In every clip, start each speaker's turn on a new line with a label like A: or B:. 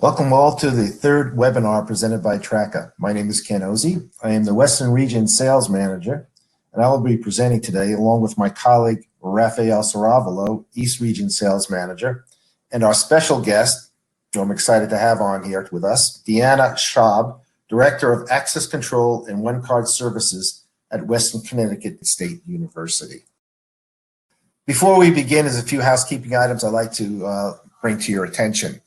A: Welcome all to the third webinar presented by Traka. My name is Ken Ozzie. I am the Western Region Sales Manager, and I will be presenting today along with my colleague, Rafael Saravalo, East Region Sales Manager, and our special guest, who I'm excited to have on here with us, Deanna Cibery-Schaab, Director of Access Control and One Card Services at Western Connecticut State University. Before we begin, there's a few housekeeping items I'd like to bring to your attention.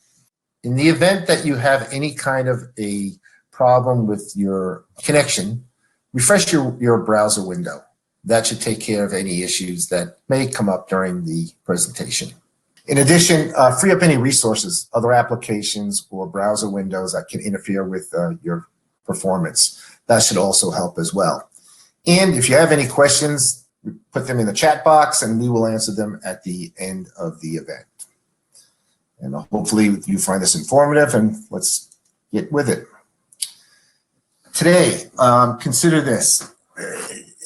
A: In the event that you have any kind of a problem with your connection, refresh your browser window. That should take care of any issues that may come up during the presentation. In addition, free up any resources, other applications or browser windows that can interfere with your performance. That should also help as well. And if you have any questions, put them in the chat box and we will answer them at the end of the event. And hopefully you find this informative, and let's get with it. Today, consider this.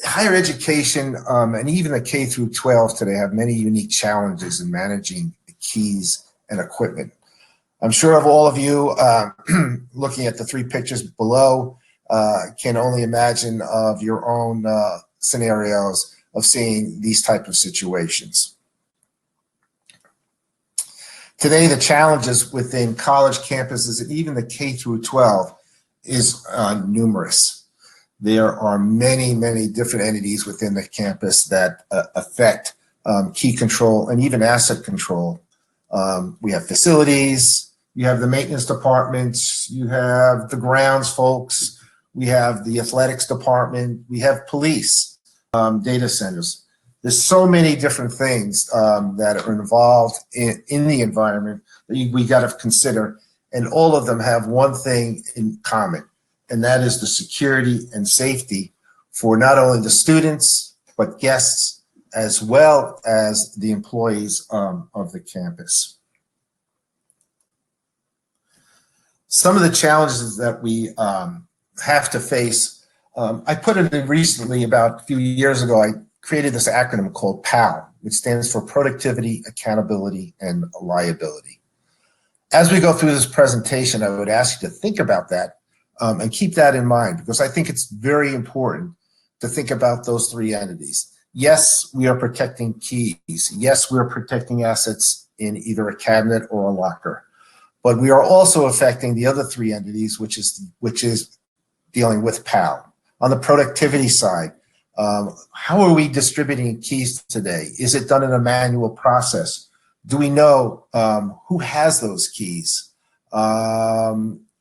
A: Higher education and even the K through 12 today have many unique challenges in managing the keys and equipment. I'm sure of all of you looking at the three pictures below can only imagine of your own scenarios of seeing these type of situations. Today, the challenges within college campuses and even the K through 12 is numerous. There are many, many different entities within the campus that affect key control and even asset control. We have facilities, you have the maintenance departments, you have the grounds folks, we have the athletics department, we have police, data centers. There's so many different things that are involved in the environment that we got to consider, and all of them have one thing in common, and that is the security and safety for not only the students, but guests, as well as the employees of the campus. Some of the challenges that we have to face, I put it in recently about a few years ago. I created this acronym called PAL, which stands for Productivity, Accountability, and Liability. As we go through this presentation, I would ask you to think about that and keep that in mind, because I think it's very important to think about those three entities. Yes, we are protecting keys. Yes, we're protecting assets in either a cabinet or a locker, but we are also affecting the other three entities, which is dealing with PAL. On the productivity side, how are we distributing keys today? Is it done in a manual process? Do we know who has those keys? Are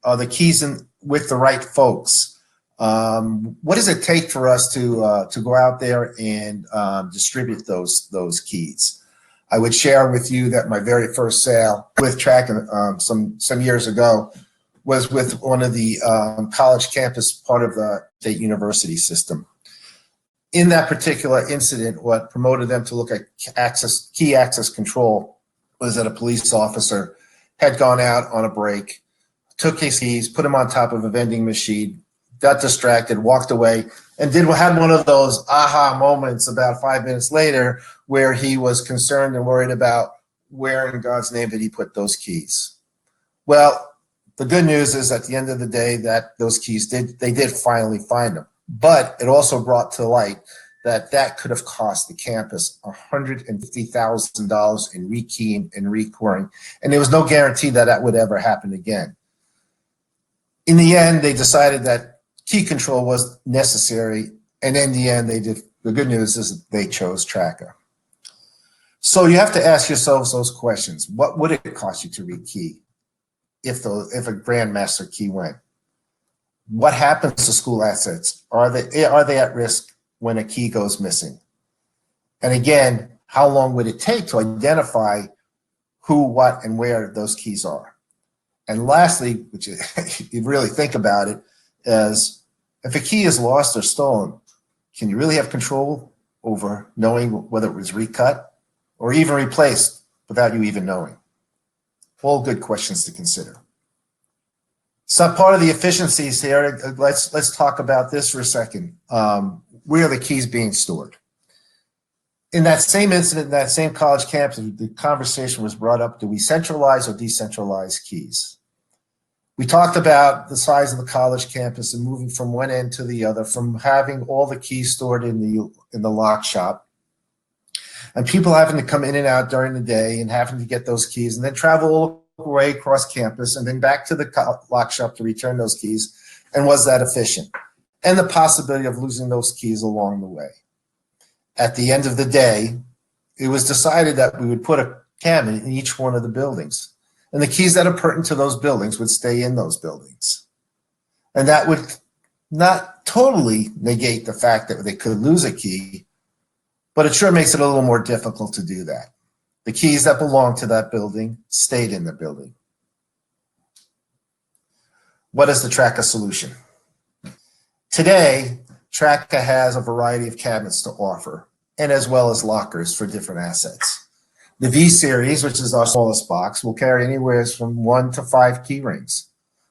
A: the keys with the right folks? What does it take for us to go out there and distribute those keys? I would share with you that my very first sale with Traka some years ago was with one of the college campus, part of the State University system. In that particular incident, what promoted them to look at key access control was that a police officer had gone out on a break, took his keys, put them on top of a vending machine, got distracted, walked away, and had one of those aha moments about 5 minutes later where he was concerned and worried about where in God's name did he put those keys. Well, the good news is at the end of the day that those keys they did finally find them. But it also brought to light that could have cost the campus $150,000 in rekeying and recoring, and there was no guarantee that would ever happen again. In the end, they decided that key control was necessary, and in the end, the good news is they chose Traka. So you have to ask yourselves those questions. What would it cost you to rekey if a grandmaster key went? What happens to school assets? Are they at risk when a key goes missing? And again, how long would it take to identify who, what, and where those keys are? And lastly, which if you really think about it, is if a key is lost or stolen, can you really have control over knowing whether it was recut or even replaced without you even knowing? All good questions to consider. So part of the efficiencies here, let's talk about this for a second. Where are the keys being stored? In that same incident, that same college campus, the conversation was brought up, do we centralize or decentralize keys? We talked about the size of the college campus and moving from one end to the other, from having all the keys stored in the lock shop, and people having to come in and out during the day and having to get those keys and then travel all the way across campus and then back to the lock shop to return those keys. And was that efficient? And the possibility of losing those keys along the way. At the end of the day, it was decided that we would put a cabinet in each one of the buildings. And the keys that are pertinent to those buildings would stay in those buildings. And that would not totally negate the fact that they could lose a key, but it sure makes it a little more difficult to do that. The keys that belong to that building stayed in the building. What is the Traka solution? Today, Traka has a variety of cabinets to offer, and as well as lockers for different assets. The V series, which is our smallest box, will carry anywhere from 1 to 5 key rings.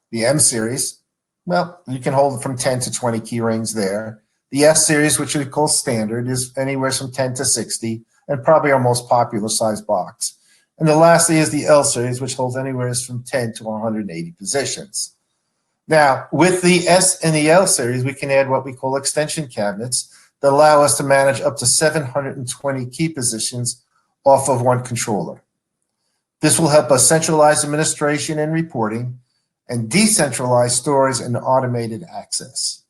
A: The M series, well, you can hold from 10 to 20 key rings there. The S series, which we call standard, is anywhere from 10 to 60, and probably our most popular size box. And the lastly is the L series, which holds anywhere from 10 to 180 positions. Now, with the S and the L series, we can add what we call extension cabinets that allow us to manage up to 720 key positions off of one controller. This will help us centralize administration and reporting and decentralize storage and automated access.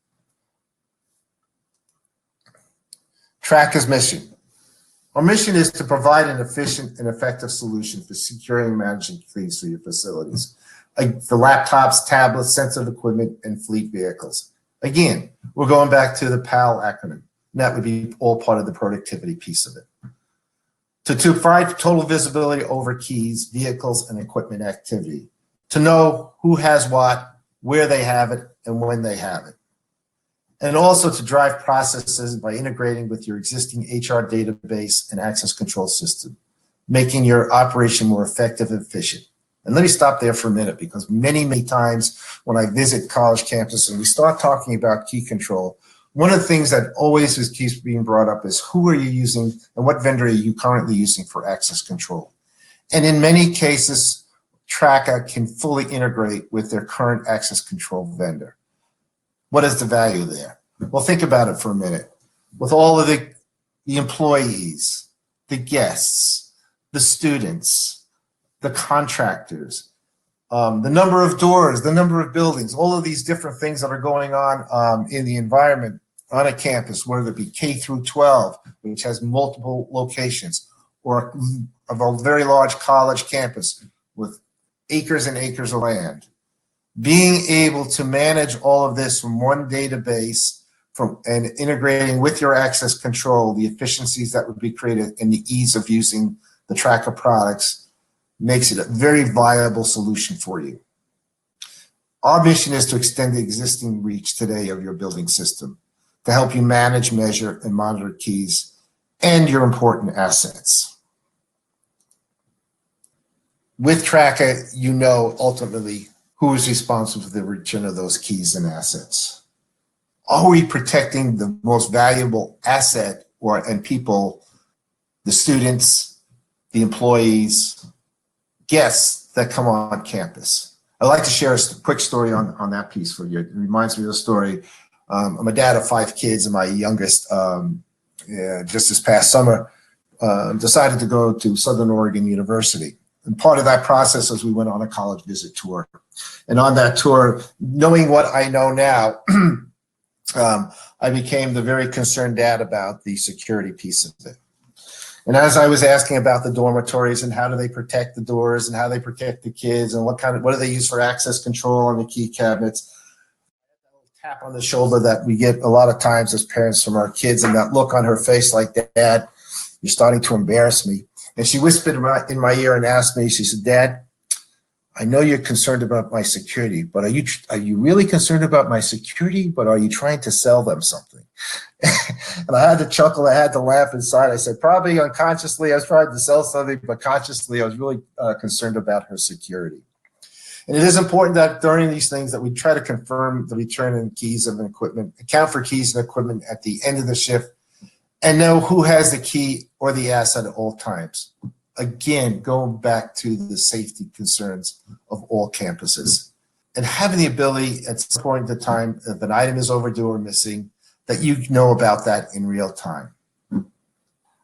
A: Traka's mission. Our mission is to provide an efficient and effective solution for securing and managing keys for your facilities, like the laptops, tablets, sensitive equipment, and fleet vehicles. Again, we're going back to the PAL acronym, and that would be all part of the productivity piece of it. To provide total visibility over keys, vehicles, and equipment activity. To know who has what, where they have it, and when they have it. And also to drive processes by integrating with your existing HR database and access control system, making your operation more effective and efficient. And let me stop there for a minute, because many times when I visit college campuses and we start talking about key control, one of the things that always keeps being brought up is who are you using and what vendor are you currently using for access control? And in many cases, Traka can fully integrate with their current access control vendor. What is the value there? Well, think about it for a minute. With all of the employees, the guests, the students, the contractors, the number of doors, the number of buildings, all of these different things that are going on in the environment on a campus, whether it be K through 12, which has multiple locations, or a very large college campus with acres and acres of land. Being able to manage all of this from one database and integrating with your access control, the efficiencies that would be created and the ease of using the Traka products makes it a very viable solution for you. Our mission is to extend the existing reach today of your building system to help you manage, measure, and monitor keys and your important assets. With Traka, you know ultimately who is responsible for the return of those keys and assets. Are we protecting the most valuable asset and people, the students, the employees, guests that come on campus? I'd like to share a quick story on that piece for you. It reminds me of a story. I'm a dad of 5 kids, and my youngest, just this past summer, decided to go to Southern Oregon University. And part of that process was we went on a college visit tour. And on that tour, knowing what I know now, I became the very concerned dad about the security piece of it. And as I was asking about the dormitories and how do they protect the doors and how they protect the kids and what do they use for access control on the key cabinets, tap on the shoulder that we get a lot of times as parents from our kids, and that look on her face like, Dad, you're starting to embarrass me. And she whispered in my ear and asked me, she said, Dad, I know you're concerned about my security, but are you really concerned about my security, but are you trying to sell them something? And I had to chuckle, I had to laugh inside. I said, probably unconsciously I was trying to sell something, but consciously I was really concerned about her security. And it is important that during these things that we try to confirm the return in keys and equipment, account for keys and equipment at the end of the shift, and know who has the key or the asset at all times. Again, going back to the safety concerns of all campuses. and having the ability at some point in the time, if an item is overdue or missing, that you know about that in real time.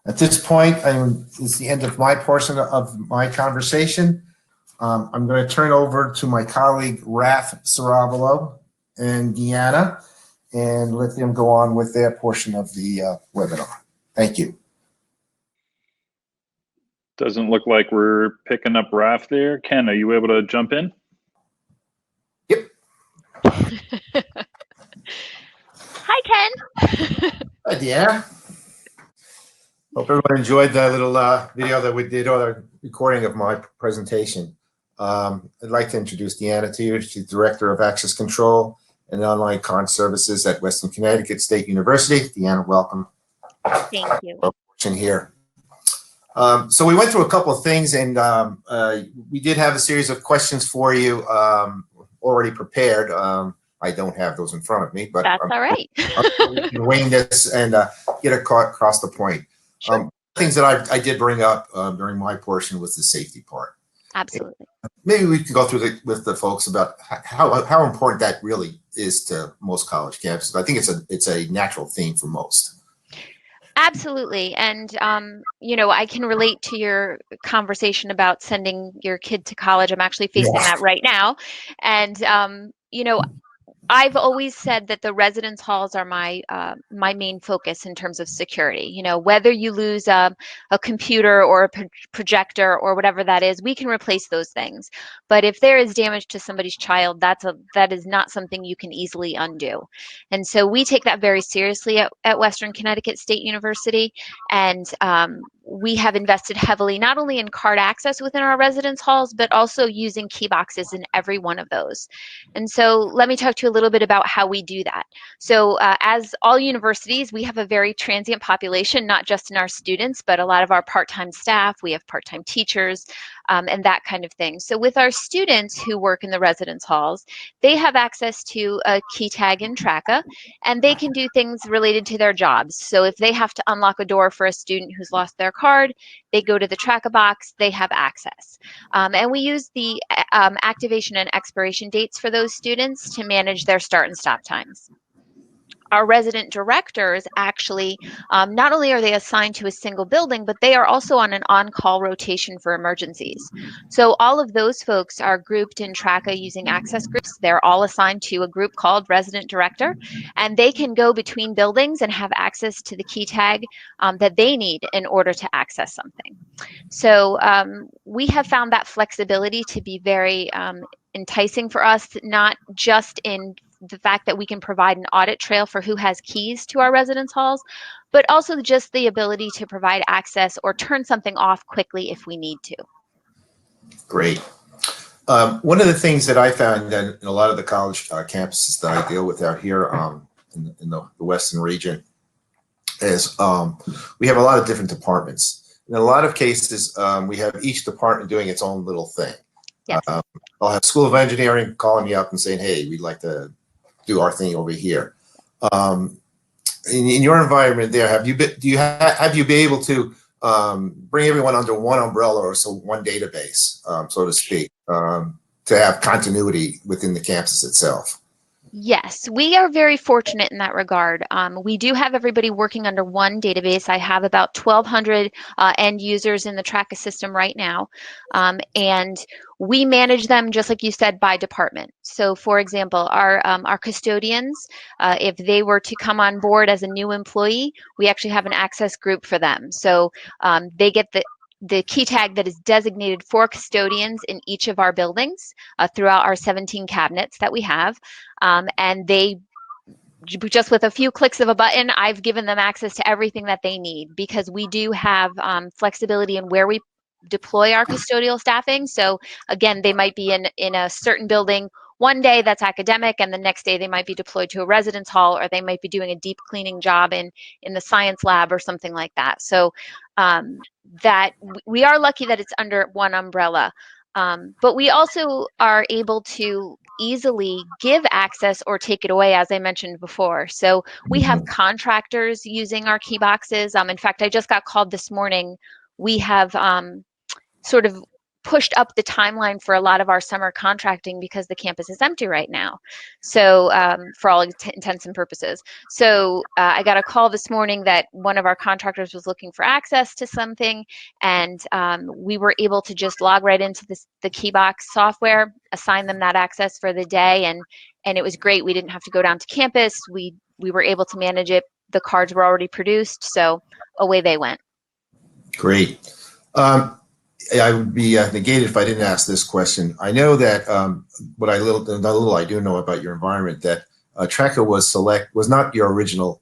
A: At this point, it's the end of my portion of my conversation. I'm going to turn over to my colleague, Raf Saravalo and Deanna, and let them go on with their portion of the webinar. Thank you.
B: Doesn't look like we're picking up Raf there. Ken, are you able to jump in?
A: Yep.
C: Hi, Ken.
A: Hi, Deanna. Hope everyone enjoyed that little video that we did, or the recording of my presentation. I'd like to introduce Deanna to you. She's Director of Access Control and Online Con Services at Western Connecticut State University. Deanna, welcome.
C: Thank you.
A: Here. So we went through a couple of things, and we did have a series of questions for you already prepared. I don't have those in front of me, but
C: that's all right.
A: We can wing this and get across the point.
C: Sure.
A: Things that I did bring up during my portion was the safety part.
C: Absolutely.
A: Maybe we can go through with the folks about how important that really is to most college campuses. I think it's a natural theme for most.
C: Absolutely. And, you know, I can relate to your conversation about sending your kid to college. I'm actually facing that right now. And, you know, I've always said that the residence halls are my main focus in terms of security. You know, whether you lose a computer or a projector or whatever that is, we can replace those things. But if there is damage to somebody's child, that is not something you can easily undo. And so we take that very seriously at Western Connecticut State University. And we have invested heavily not only in card access within our residence halls, but also using key boxes in every one of those. And so let me talk to you a little bit about how we do that. So as all universities, we have a very transient population, not just in our students, but a lot of our part-time staff. We have part-time teachers and that kind of thing. So with our students who work in the residence halls, they have access to a key tag in Traka, and they can do things related to their jobs. So if they have to unlock a door for a student who's lost their card, they go to the Traka box, they have access. And we use the activation and expiration dates for those students to manage their start and stop times. Our resident directors actually, not only are they assigned to a single building, but they are also on an on-call rotation for emergencies. So all of those folks are grouped in Traka using access groups. They're all assigned to a group called resident director, and they can go between buildings and have access to the key tag that they need in order to access something. So we have found that flexibility to be very enticing for us, not just in the fact that we can provide an audit trail for who has keys to our residence halls, but also just the ability to provide access or turn something off quickly if we need to.
A: Great. One of the things that I found in a lot of the college campuses that I deal with out here in the Western region is we have a lot of different departments. In a lot of cases, we have each department doing its own little thing.
C: Yes.
A: I'll have School of Engineering calling me up and saying, hey, we'd like to do our thing over here. In your environment there, have you been able to bring everyone under one umbrella or so one database, so to speak, to have continuity within the campus itself?
C: Yes, we are very fortunate in that regard. We do have everybody working under one database. I have about 1,200 end users in the Traka system right now. And we manage them, just like you said, by department. So for example, our custodians, if they were to come on board as a new employee, we actually have an access group for them. So they get the key tag that is designated for custodians in each of our buildings throughout our 17 cabinets that we have. And they, just with a few clicks of a button, I've given them access to everything that they need, because we do have flexibility in where we deploy our custodial staffing. So again, they might be in a certain building one day that's academic, and the next day they might be deployed to a residence hall, or they might be doing a deep cleaning job in the science lab or something like that. So that we are lucky that it's under one umbrella. But we also are able to easily give access or take it away, as I mentioned before. So we have contractors using our key boxes. In fact, I just got called this morning. We have sort of pushed up the timeline for a lot of our summer contracting because the campus is empty right now. So for all intents and purposes. So I got a call this morning that one of our contractors was looking for access to something, and we were able to just log right into the Keybox software, assign them that access for the day, and it was great. We didn't have to go down to campus. We were able to manage it. The cards were already produced, so away they went.
A: Great. I would be negated if I didn't ask this question. I know that the little I do know about your environment, that Traka was not your original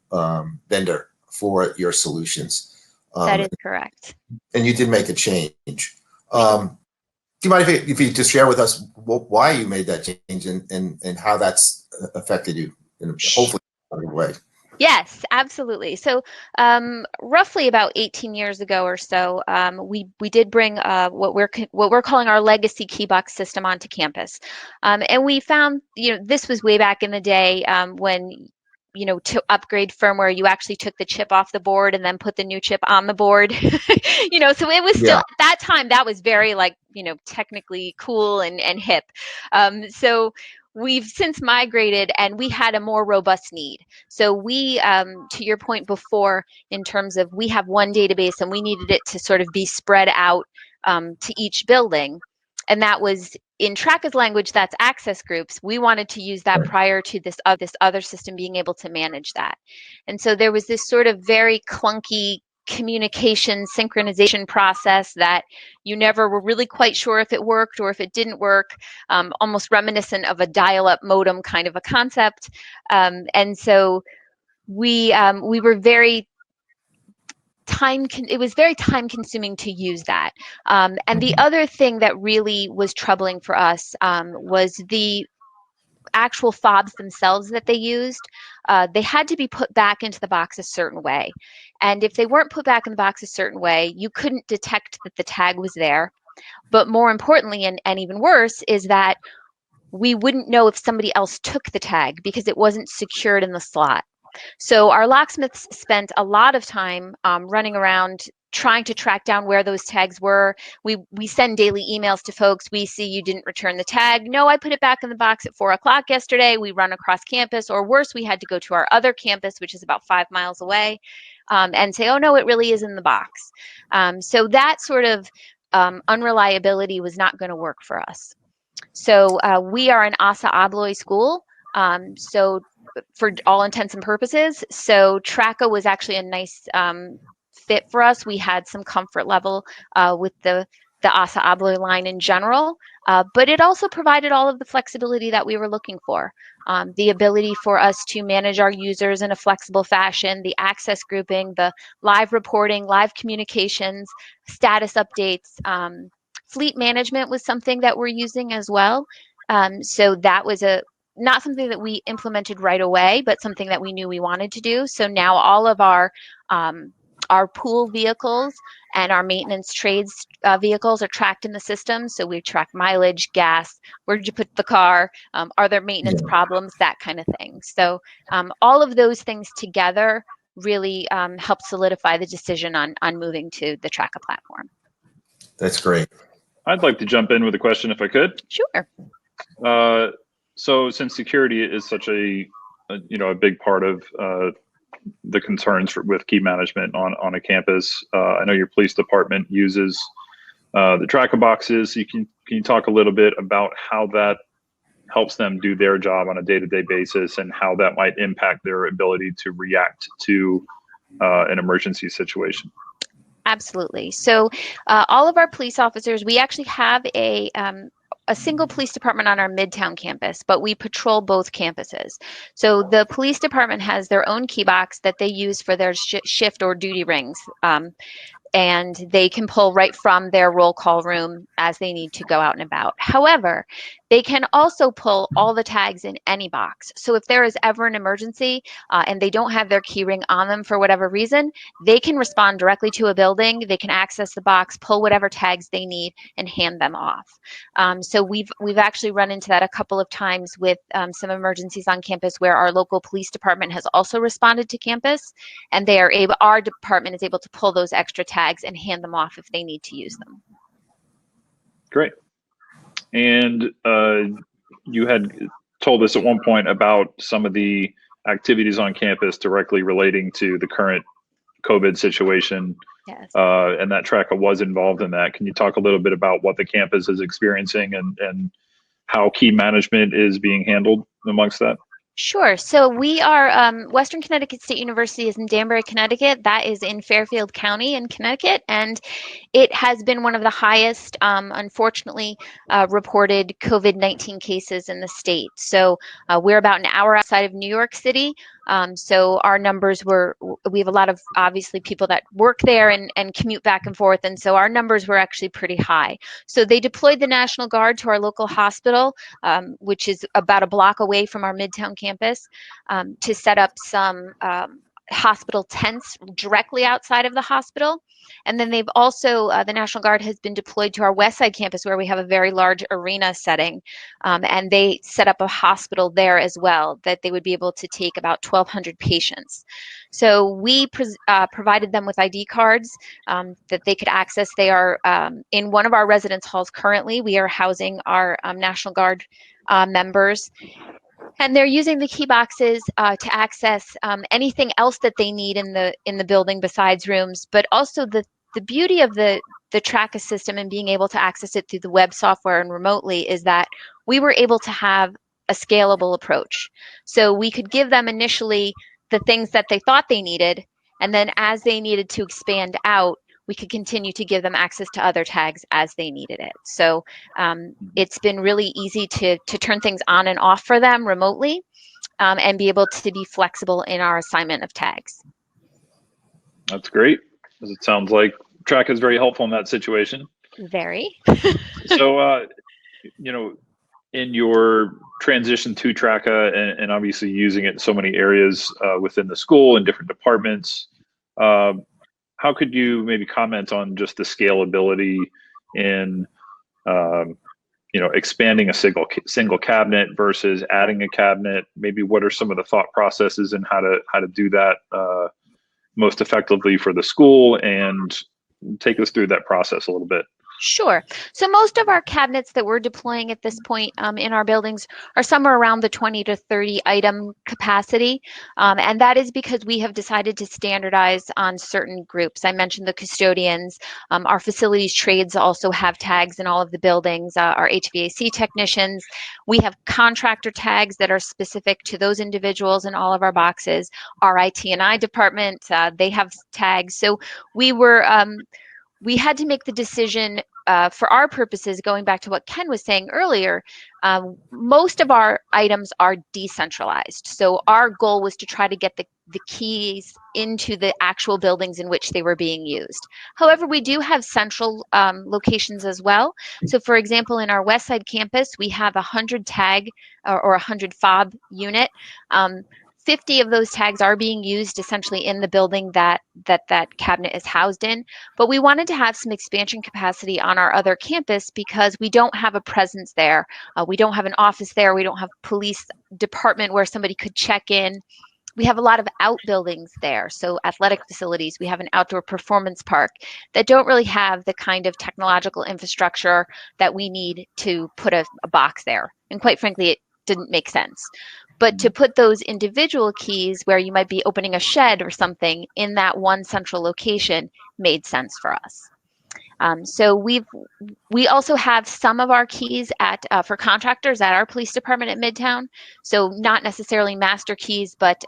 A: vendor for your solutions.
C: That is correct.
A: And you did make a change. Do you mind if you just share with us why you made that change and how that's affected you in a hopefully positive way?
C: Yes, absolutely. So roughly about 18 years ago or so, we did bring what we're calling our legacy Keybox system onto campus. And we found, this was way back in the day when, to upgrade firmware, you actually took the chip off the board and then put the new chip on the board. So it was still, at that time, that was very technically cool and hip. So we've since migrated, and we had a more robust need. So we, to your point before, in terms of we have one database and we needed it to sort of be spread out to each building. And that was, in Traka's language, that's access groups. We wanted to use that prior to this other system being able to manage that. And so there was this sort of very clunky communication synchronization process that you never were really quite sure if it worked or if it didn't work, almost reminiscent of a dial-up modem kind of a concept. And so we were very it was very time consuming to use that. And the other thing that really was troubling for us was the actual fobs themselves that they used. They had to be put back into the box a certain way. And if they weren't put back in the box a certain way, you couldn't detect that the tag was there. But more importantly, and even worse, is that we wouldn't know if somebody else took the tag because it wasn't secured in the slot. So our locksmiths spent a lot of time running around trying to track down where those tags were. We send daily emails to folks. We see you didn't return the tag. No, I put it back in the box at 4 o'clock yesterday. We run across campus, or worse, we had to go to our other campus, which is about 5 miles away, and say, oh no, it really is in the box. So that sort of unreliability was not going to work for us. So we are an ASA Abloy school. So for all intents and purposes. So Traka was actually a nice fit for us. We had some comfort level with the ASA Abloy line in general, but it also provided all of the flexibility that we were looking for. The ability for us to manage our users in a flexible fashion, the access grouping, the live reporting, live communications, status updates. Fleet management was something that we're using as well. So that was not something that we implemented right away, but something that we knew we wanted to do. So now all of our pool vehicles and our maintenance trades vehicles are tracked in the system. So we track mileage, gas, where did you put the car, are there maintenance problems, that kind of thing. So all of those things together really help solidify the decision on moving to the Traka platform.
A: That's great.
B: I'd like to jump in with a question if I could.
C: Sure.
B: So since security is such a big part of the concerns with key management on a campus, I know your police department uses the Traka boxes. Can you talk a little bit about how that helps them do their job on a day-to-day basis and how that might impact their ability to react to an emergency situation?
C: Absolutely. So all of our police officers, we actually have a single police department on our Midtown campus, but we patrol both campuses. So the police department has their own key box that they use for their shift or duty rings. And they can pull right from their roll call room as they need to go out and about. However, they can also pull all the tags in any box. So if there is ever an emergency and they don't have their key ring on them for whatever reason, they can respond directly to a building. They can access the box, pull whatever tags they need, and hand them off. So we've actually run into that a couple of times with some emergencies on campus where our local police department has also responded to campus, and our department is able to pull those extra tags and hand them off if they need to use them.
B: Great. And you had told us at one point about some of the activities on campus directly relating to the current COVID situation.
C: Yes.
B: And that Traka was involved in that. Can you talk a little bit about what the campus is experiencing and how key management is being handled amongst that?
C: Sure. So we are, Western Connecticut State University is in Danbury, Connecticut. That is in Fairfield County in Connecticut. And it has been one of the highest, unfortunately, reported COVID-19 cases in the state. So we're about an hour outside of New York City. So our numbers we have a lot of, obviously, people that work there and commute back and forth. And so our numbers were actually pretty high. So they deployed the National Guard to our local hospital, which is about a block away from our Midtown campus, to set up some hospital tents directly outside of the hospital. And then they've also, the National Guard has been deployed to our West Side campus where we have a very large arena setting. And they set up a hospital there as well that they would be able to take about 1,200 patients. So we provided them with ID cards that they could access. They are in one of our residence halls currently. We are housing our National Guard members. And they're using the key boxes to access anything else that they need in the building besides rooms. But also the beauty of the Traka system and being able to access it through the web software and remotely is that we were able to have a scalable approach. So we could give them initially the things that they thought they needed, and then as they needed to expand out, we could continue to give them access to other tags as they needed it. So it's been really easy to turn things on and off for them remotely and be able to be flexible in our assignment of tags.
B: That's great, because it sounds like Traka is very helpful in that situation.
C: Very.
B: So, in your transition to Traka and obviously using it in so many areas within the school and different departments, how could you maybe comment on just the scalability in, expanding a single cabinet versus adding a cabinet? Maybe what are some of the thought processes and how to do that most effectively for the school, and take us through that process a little bit.
C: Sure. So most of our cabinets that we're deploying at this point in our buildings are somewhere around the 20 to 30 item capacity. And that is because we have decided to standardize on certain groups. I mentioned the custodians. Our facilities trades also have tags in all of the buildings, our HVAC technicians. We have contractor tags that are specific to those individuals in all of our boxes. Our IT&I department, they have tags. So we had to make the decision for our purposes, going back to what Ken was saying earlier, most of our items are decentralized. So our goal was to try to get the keys into the actual buildings in which they were being used. However, we do have central locations as well. So for example, in our West Side campus, we have 100 tag or 100 fob unit. 50 of those tags are being used essentially in the building that cabinet is housed in. But we wanted to have some expansion capacity on our other campus because we don't have a presence there. We don't have an office there. We don't have a police department where somebody could check in. We have a lot of outbuildings there. So athletic facilities, we have an outdoor performance park that don't really have the kind of technological infrastructure that we need to put a box there. And quite frankly, it didn't make sense. But to put those individual keys where you might be opening a shed or something in that one central location made sense for us. So we also have some of our keys for contractors at our police department at Midtown. So not necessarily master keys, but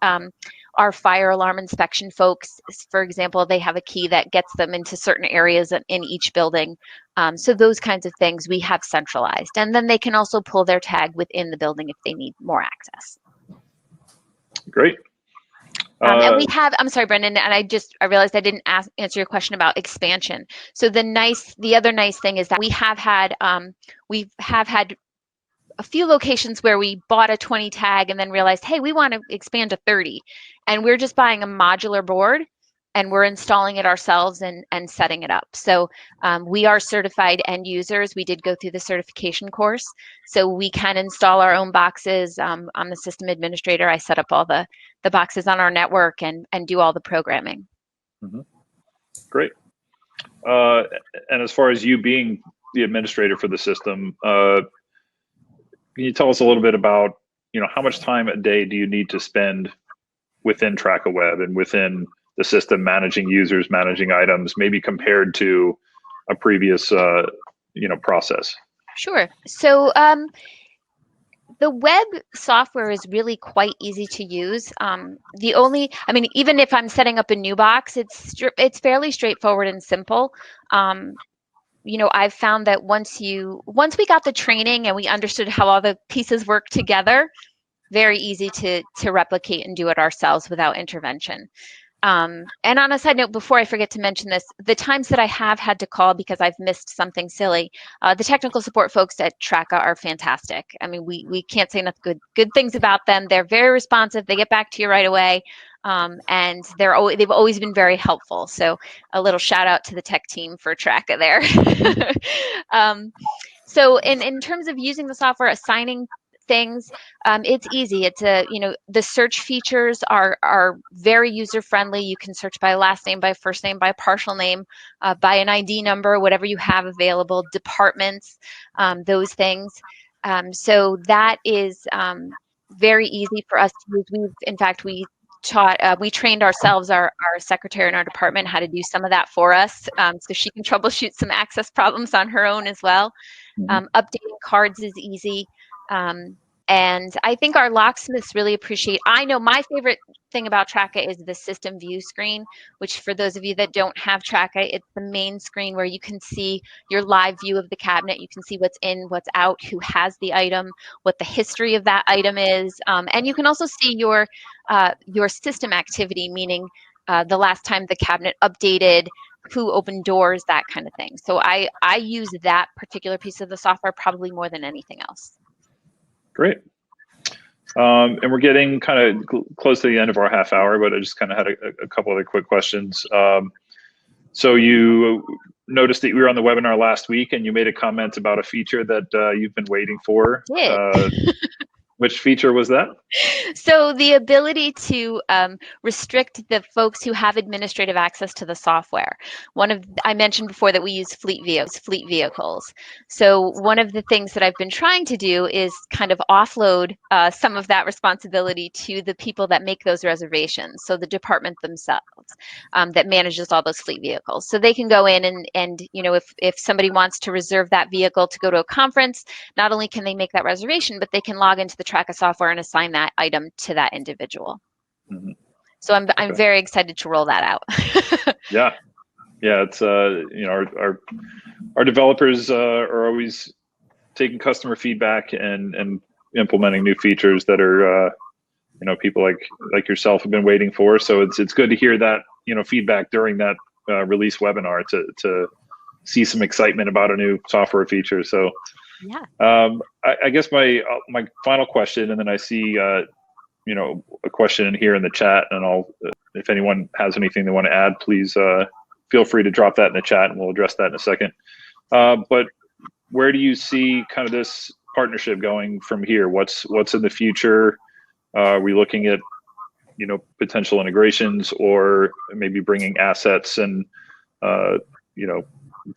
C: our fire alarm inspection folks, for example, they have a key that gets them into certain areas in each building. So those kinds of things we have centralized. And then they can also pull their tag within the building if they need more access.
B: Great.
C: And we have, I'm sorry, Brendan, and I realized I didn't answer your question about expansion. So the other nice thing is that we have had a few locations where we bought a 20 tag and then realized, hey, we want to expand to 30. And we're just buying a modular board and we're installing it ourselves and setting it up. So we are certified end users. We did go through the certification course. So we can install our own boxes. I'm the system administrator. I set up all the boxes on our network and do all the programming.
B: Mm-hmm. Great. And as far as you being the administrator for the system. Can you tell us a little bit about, how much time a day do you need to spend within Traka Web and within the system, managing users, managing items, maybe compared to a previous, process?
C: Sure. So the web software is really quite easy to use. Even if I'm setting up a new box, it's fairly straightforward and simple. I've found that once we got the training and we understood how all the pieces work together, very easy to replicate and do it ourselves without intervention. And on a side note, before I forget to mention this, the times that I have had to call because I've missed something silly, the technical support folks at Traka are fantastic. I mean, we can't say enough good things about them. They're very responsive. They get back to you right away. And they've always been very helpful. So a little shout out to the tech team for Traka there. So in terms of using the software, assigning things, it's easy. The search features are very user friendly. You can search by last name, by first name, by partial name, by an ID number, whatever you have available, departments, those things. So that is very easy for us to use. We trained ourselves, our secretary in our department, how to do some of that for us, so she can troubleshoot some access problems on her own as well. Updating cards is easy. And I think our locksmiths really appreciate. I know my favorite thing about Traka is the system view screen, which for those of you that don't have Traka, it's the main screen where you can see your live view of the cabinet. You can see what's in, what's out, who has the item, what the history of that item is. And you can also see your system activity, meaning the last time the cabinet updated, who opened doors, that kind of thing. So I use that particular piece of the software probably more than anything else.
B: Great. And we're getting kind of close to the end of our half hour, but I just kind of had a couple other quick questions. So you noticed that we were on the webinar last week and you made a comment about a feature that you've been waiting for. Which feature was that?
C: So the ability to restrict the folks who have administrative access to the software. I mentioned before that we use fleet vehicles. So one of the things that I've been trying to do is kind of offload some of that responsibility to the people that make those reservations. So the department themselves that manages all those fleet vehicles. So they can go in and if somebody wants to reserve that vehicle to go to a conference, not only can they make that reservation, but they can log into the Traka software and assign that item to that individual. So I'm very excited to roll that out.
B: Yeah, it's our developers are always taking customer feedback and implementing new features that are people like yourself have been waiting for. So it's good to hear that feedback during that release webinar to see some excitement about a new software feature. So. Yeah. I guess my final question, and then I see a question in here in the chat, and if anyone has anything they want to add, please feel free to drop that in the chat, and we'll address that in a second. But where do you see kind of this partnership going from here? What's in the future? Are we looking at potential integrations, or maybe bringing assets and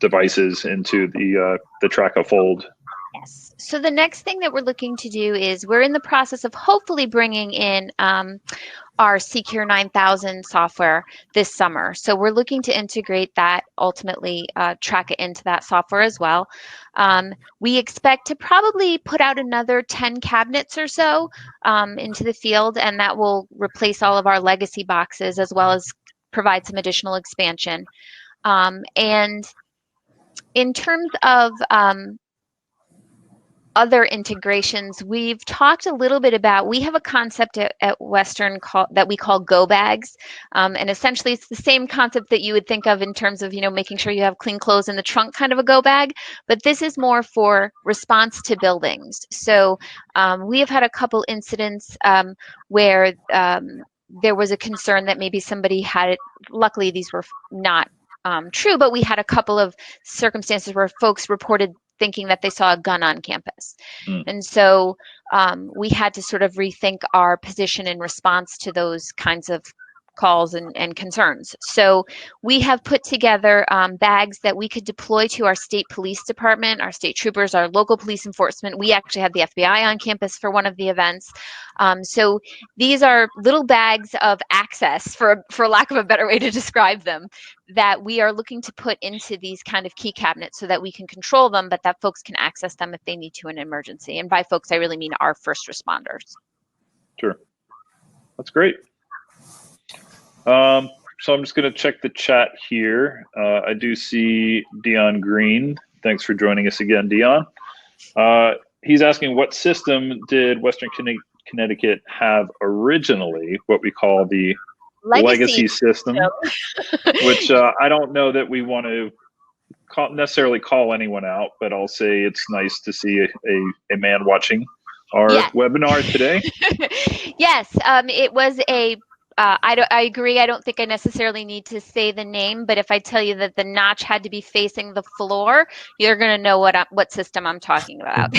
B: devices into the Traka fold?
C: Yes. So the next thing that we're looking to do is we're in the process of hopefully bringing in our Secure 9000 software this summer. So we're looking to integrate that, ultimately Traka into that software as well. We expect to probably put out another 10 cabinets or so into the field, and that will replace all of our legacy boxes as well as provide some additional expansion. And in terms of other integrations, we've talked a little bit about, we have a concept at Western that we call go bags. And essentially it's the same concept that you would think of in terms of, making sure you have clean clothes in the trunk, kind of a go bag, but this is more for response to buildings. So we have had a couple incidents where there was a concern that maybe somebody had it. Luckily, these were not true, but we had a couple of circumstances where folks reported thinking that they saw a gun on campus. And so we had to sort of rethink our position in response to those kinds of calls and concerns. So we have put together bags that we could deploy to our state police department, our state troopers, our local police enforcement. We actually had the FBI on campus for one of the events. So these are little bags of access, for lack of a better way to describe them, that we are looking to put into these kind of key cabinets so that we can control them, but that folks can access them if they need to in an emergency. And by folks, I really mean our first responders.
B: Sure. That's great. So I'm just going to check the chat here. I do see Dion Green. Thanks for joining us again, Dion. He's asking, what system did Western Connecticut have originally, what we call the legacy system, which I don't know that we want to necessarily call anyone out, but I'll say it's nice to see a man watching our webinar today.
C: Yes, it was a I agree. I don't think I necessarily need to say the name, but if I tell you that the notch had to be facing the floor, you're going to know what system I'm talking about.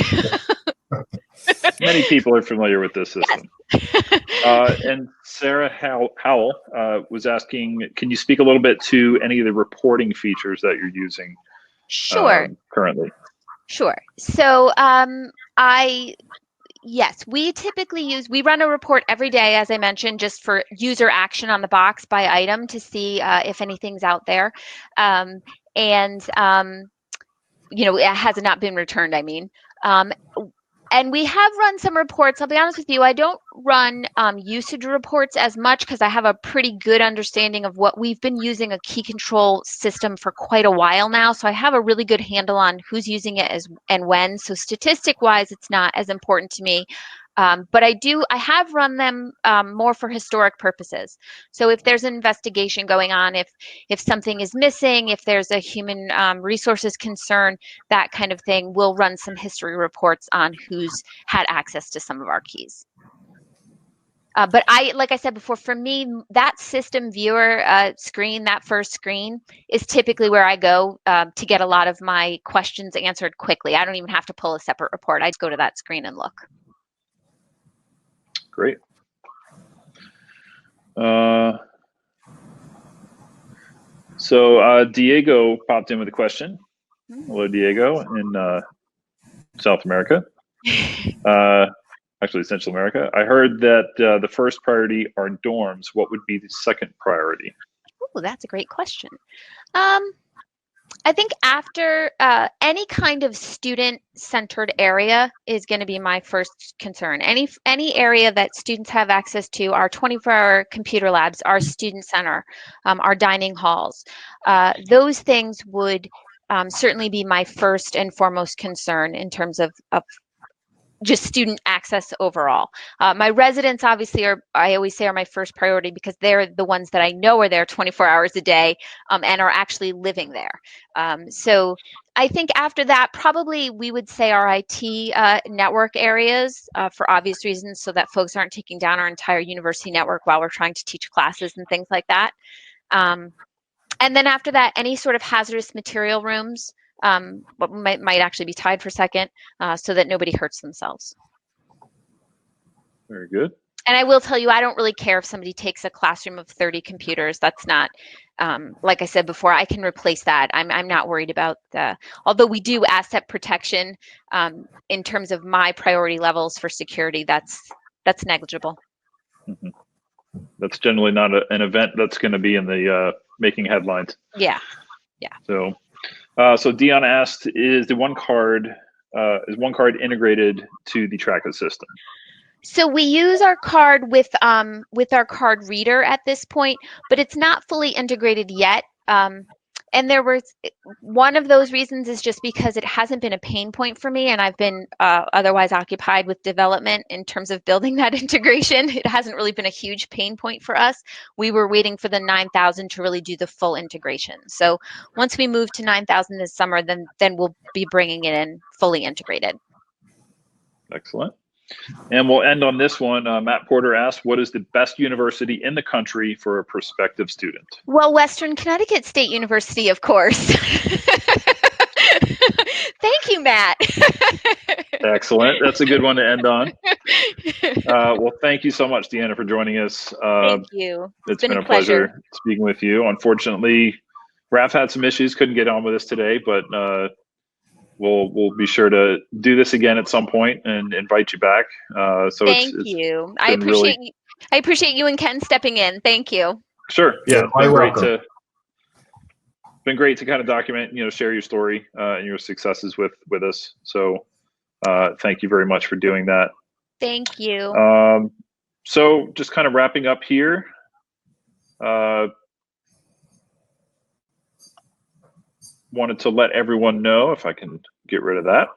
B: Many people are familiar with this system. Yes. And Sarah Howell was asking, can you speak a little bit to any of the reporting features that you're using currently?
C: Sure. So yes, we typically we run a report every day, as I mentioned, just for user action on the box by item to see if anything's out there. It has not been returned, I mean. And we have run some reports. I'll be honest with you, I don't run usage reports as much because I have a pretty good understanding of what we've been using a key control system for quite a while now. So I have a really good handle on who's using it and when. So statistic wise, it's not as important to me. But I have run them more for historic purposes. So if there's an investigation going on, if something is missing, if there's a human resources concern, that kind of thing, we'll run some history reports on who's had access to some of our keys. But like I said before, for me, that system viewer screen, that first screen, is typically where I go to get a lot of my questions answered quickly. I don't even have to pull a separate report. I just go to that screen and look.
B: Great. So Diego popped in with a question. Hello, Diego, in South America. Actually, Central America. I heard that the first priority are dorms. What would be the second priority?
C: Oh, that's a great question. I think after any kind of student-centered area is going to be my first concern. Any area that students have access to, our 24-hour computer labs, our student center, our dining halls, those things would certainly be my first and foremost concern in terms of just student access overall. My residents obviously I always say are my first priority because they're the ones that I know are there 24 hours a day and are actually living there. So I think after that, probably we would say our IT network areas for obvious reasons, so that folks aren't taking down our entire university network while we're trying to teach classes and things like that. And then after that, any sort of hazardous material rooms, what might actually be tied for second, so that nobody hurts themselves.
B: Very good.
C: And I will tell you, I don't really care if somebody takes a classroom of 30 computers. That's not, like I said before, I can replace that. I'm not worried about although we do asset protection in terms of my priority levels for security, that's negligible.
B: Mm-hmm. That's generally not an event that's going to be in the making headlines.
C: Yeah.
B: So Dion asked, is one card integrated to the Traka system?
C: So we use our card with our card reader at this point, but it's not fully integrated yet. And there was one of those reasons is just because it hasn't been a pain point for me, and I've been otherwise occupied with development in terms of building that integration. It hasn't really been a huge pain point for us. We were waiting for the 9,000 to really do the full integration. So once we move to 9,000 this summer, then we'll be bringing it in fully integrated.
B: Excellent. And we'll end on this one. Matt Porter asked, what is the best university in the country for a prospective student?
C: Well, Western Connecticut State University, of course. Thank you, Matt.
B: Excellent. That's a good one to end on. Well, thank you so much, Deanna, for joining us.
C: Thank you.
B: It's been a pleasure speaking with you. Unfortunately, Raph had some issues, couldn't get on with us today, but we'll be sure to do this again at some point and invite you back. So
C: thank you. I appreciate you and Ken stepping in. Thank you.
B: Sure. Yeah,
A: welcome.
B: Been great to kind of document, share your story and your successes with us. So thank you very much for doing that.
C: Thank you.
B: So just kind of wrapping up here. Wanted to let everyone know, if I can get rid of that.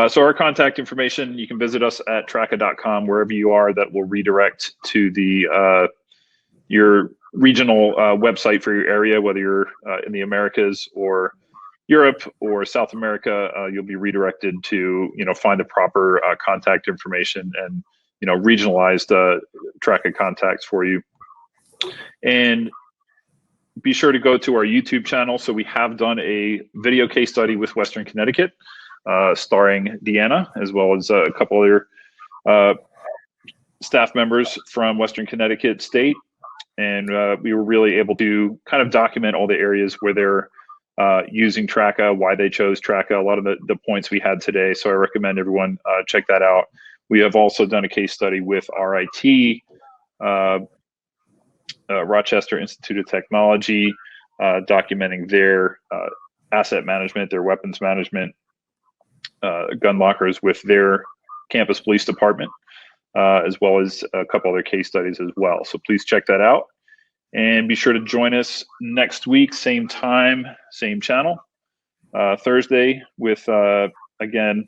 B: So our contact information, you can visit us at traka.com, wherever you are, that will redirect to the your regional website for your area, whether you're in the Americas or Europe or South America. You'll be redirected to find the proper contact information and regionalized Traka contacts for you. And be sure to go to our YouTube channel. So we have done a video case study with Western Connecticut, starring Deanna, as well as a couple other staff members from Western Connecticut State. And we were really able to kind of document all the areas where they're using Traka, why they chose Traka, a lot of the points we had today. So I recommend everyone check that out. We have also done a case study with RIT, Rochester Institute of Technology, documenting their asset management, their weapons management, gun lockers with their campus police department, as well as a couple other case studies as well. So please check that out. And be sure to join us next week, same time, same channel, Thursday, with, again,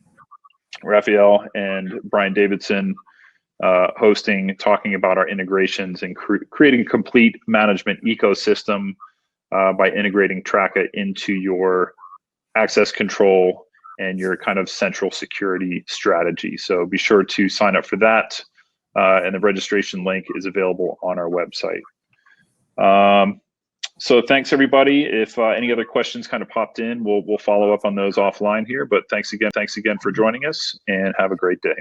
B: Raphael and Brian Davidson hosting, talking about our integrations and creating a complete management ecosystem by integrating Traka into your access control and your kind of central security strategy. So be sure to sign up for that. And the registration link is available on our website. So thanks everybody. If any other questions kind of popped in, we'll follow up on those offline here, but thanks again for joining us, and have a great day.